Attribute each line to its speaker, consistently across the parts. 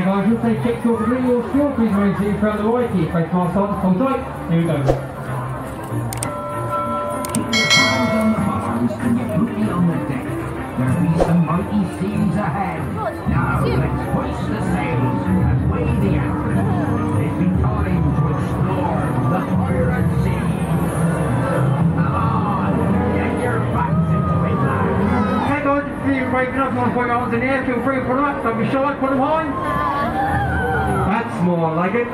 Speaker 1: Okay guys, we'll take check your complete your skill, please remain seated throughout the ride, keep face mask on, hold tight, here we go.
Speaker 2: Keep your hands on the bars and your booty on the deck. There'll be some mighty seas ahead. Now let's hoist the sails and weigh the anchor. It's been time to explore the pirate sea. Come on, get your backs into it, lads.
Speaker 1: Okay guys, if you're breaking up, I'll put your arms in the air, feel free to put them up, don't be shy, put them high. That's more like it.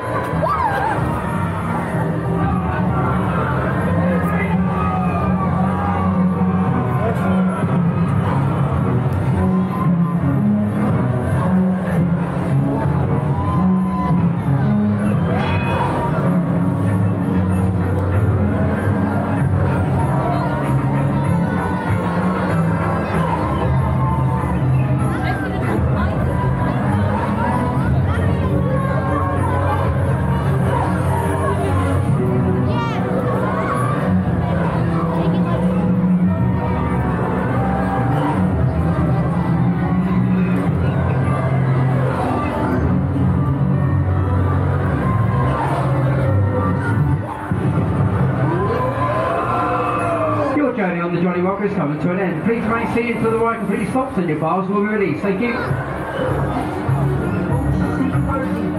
Speaker 1: Journey on the Johnny Rocker is coming to an end. Please remain seated until the ride completely stops and your bars will be released. Thank you.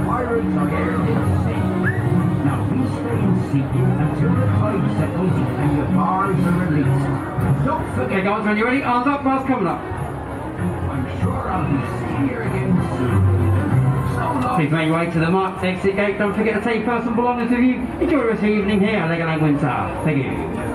Speaker 2: Pirates are here to sea. Now we stay in seated until the tide settles and your bars are released. Don't forget.
Speaker 1: Okay guys, when you're ready, arms up, bars coming up.
Speaker 2: I'm sure I'll be here again soon. So long.
Speaker 1: Please make your way to the marked exit gate. Don't forget to take personal belongings with you. Enjoy the rest of the evening here at Legoland Windsor. Thank you.